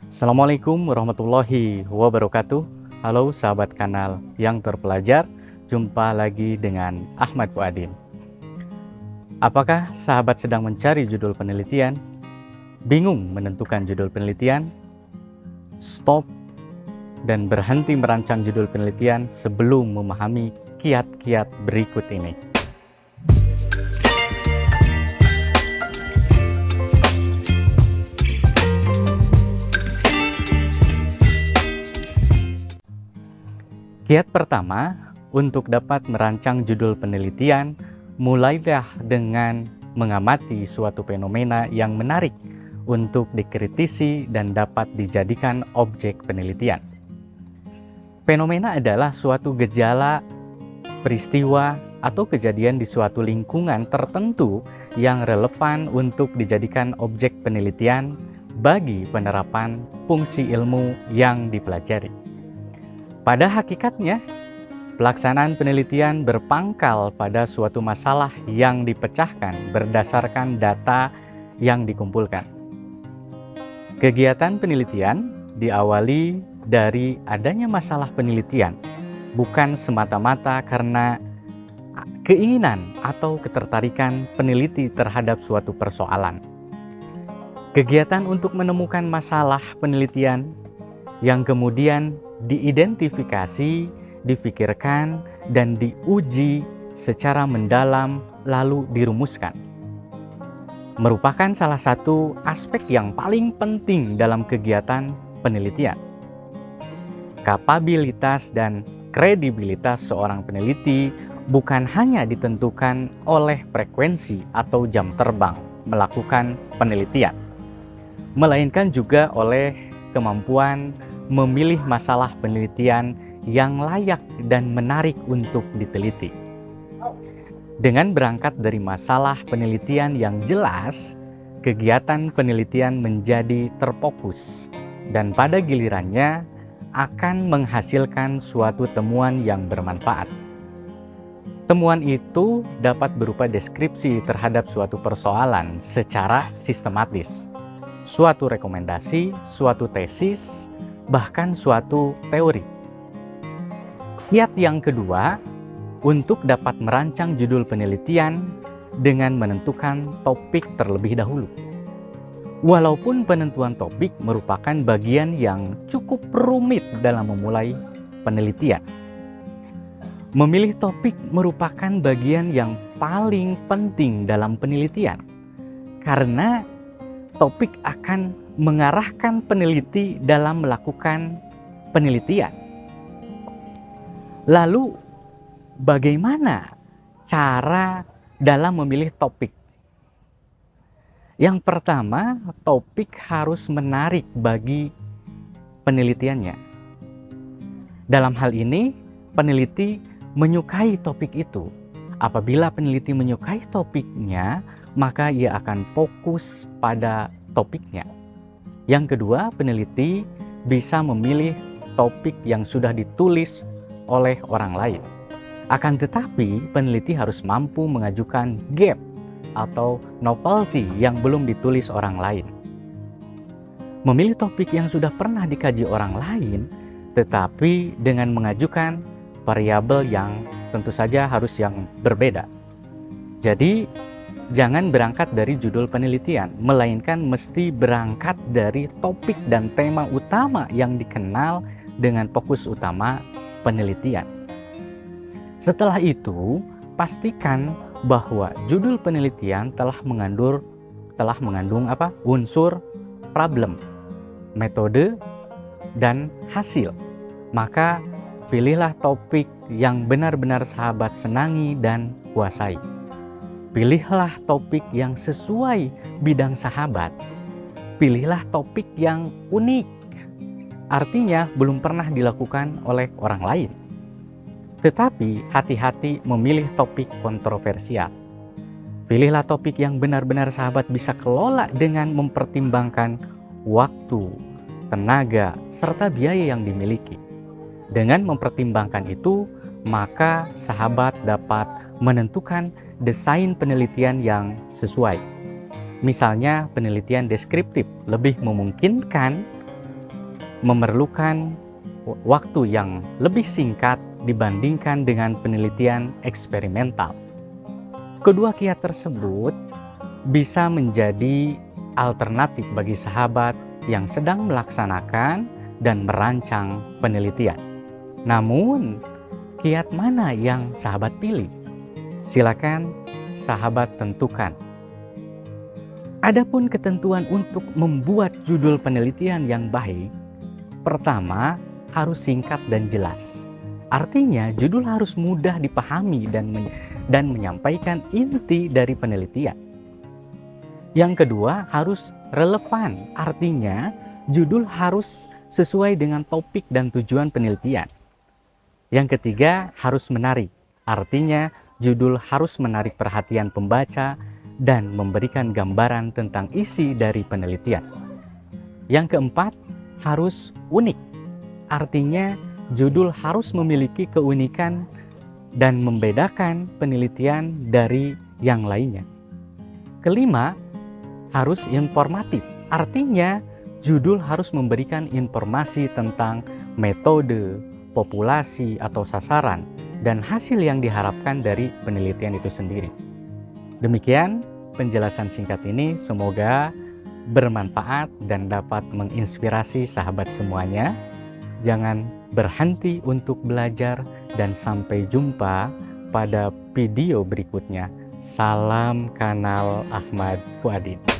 Assalamualaikum warahmatullahi wabarakatuh. Halo sahabat kanal yang terpelajar, jumpa lagi dengan Ahmad Fuadin. Apakah sahabat sedang mencari judul penelitian? Bingung menentukan judul penelitian? Stop dan berhenti merancang judul penelitian sebelum memahami kiat-kiat berikut ini. Kiat pertama, untuk dapat merancang judul penelitian, mulailah dengan mengamati suatu fenomena yang menarik untuk dikritisi dan dapat dijadikan objek penelitian. Fenomena adalah suatu gejala, peristiwa, atau kejadian di suatu lingkungan tertentu yang relevan untuk dijadikan objek penelitian bagi penerapan fungsi ilmu yang dipelajari. Pada hakikatnya, pelaksanaan penelitian berpangkal pada suatu masalah yang dipecahkan berdasarkan data yang dikumpulkan. Kegiatan penelitian diawali dari adanya masalah penelitian, bukan semata-mata karena keinginan atau ketertarikan peneliti terhadap suatu persoalan. Kegiatan untuk menemukan masalah penelitian yang kemudian diidentifikasi, dipikirkan, dan diuji secara mendalam lalu dirumuskan, merupakan salah satu aspek yang paling penting dalam kegiatan penelitian. Kapabilitas dan kredibilitas seorang peneliti bukan hanya ditentukan oleh frekuensi atau jam terbang melakukan penelitian, melainkan juga oleh kemampuan memilih masalah penelitian yang layak dan menarik untuk diteliti. Dengan berangkat dari masalah penelitian yang jelas, kegiatan penelitian menjadi terfokus dan pada gilirannya akan menghasilkan suatu temuan yang bermanfaat. Temuan itu dapat berupa deskripsi terhadap suatu persoalan secara sistematis, suatu rekomendasi, suatu tesis, bahkan suatu teori. Kiat yang kedua, untuk dapat merancang judul penelitian dengan menentukan topik terlebih dahulu. Walaupun penentuan topik merupakan bagian yang cukup rumit dalam memulai penelitian, memilih topik merupakan bagian yang paling penting dalam penelitian, karena topik akan mengarahkan peneliti dalam melakukan penelitian. Lalu, bagaimana cara dalam memilih topik? Yang pertama, topik harus menarik bagi penelitiannya. Dalam hal ini, peneliti menyukai topik itu. Apabila peneliti menyukai topiknya, maka ia akan fokus pada topiknya. Yang kedua, peneliti bisa memilih topik yang sudah ditulis oleh orang lain. Akan tetapi, peneliti harus mampu mengajukan gap atau novelty yang belum ditulis orang lain. Memilih topik yang sudah pernah dikaji orang lain, tetapi dengan mengajukan variabel yang tentu saja harus yang berbeda. Jadi, jangan berangkat dari judul penelitian, melainkan mesti berangkat dari topik dan tema utama yang dikenal dengan fokus utama penelitian. Setelah itu, pastikan bahwa judul penelitian telah mengandung unsur problem, metode, dan hasil. Maka pilihlah topik yang benar-benar sahabat senangi dan kuasai. Pilihlah topik yang sesuai bidang sahabat. Pilihlah topik yang unik, artinya belum pernah dilakukan oleh orang lain. Tetapi hati-hati memilih topik kontroversial. Pilihlah topik yang benar-benar sahabat bisa kelola dengan mempertimbangkan waktu, tenaga, serta biaya yang dimiliki. Dengan mempertimbangkan itu, maka sahabat dapat menentukan desain penelitian yang sesuai. Misalnya, penelitian deskriptif lebih memungkinkan memerlukan waktu yang lebih singkat dibandingkan dengan penelitian eksperimental. Kedua kiat tersebut bisa menjadi alternatif bagi sahabat yang sedang melaksanakan dan merancang penelitian. Namun, kiat mana yang sahabat pilih? Silakan sahabat tentukan. Adapun ketentuan untuk membuat judul penelitian yang baik, pertama harus singkat dan jelas. Artinya judul harus mudah dipahami dan menyampaikan inti dari penelitian. Yang kedua harus relevan, artinya judul harus sesuai dengan topik dan tujuan penelitian. Yang ketiga harus menarik, artinya judul harus menarik perhatian pembaca dan memberikan gambaran tentang isi dari penelitian. Yang keempat harus unik, artinya judul harus memiliki keunikan dan membedakan penelitian dari yang lainnya. Kelima, harus informatif, artinya judul harus memberikan informasi tentang metode, populasi atau sasaran, dan hasil yang diharapkan dari penelitian itu sendiri. Demikian penjelasan singkat ini, semoga bermanfaat dan dapat menginspirasi sahabat semuanya. Jangan berhenti untuk belajar dan sampai jumpa pada video berikutnya. Salam Kanal Ahmad Fuadin.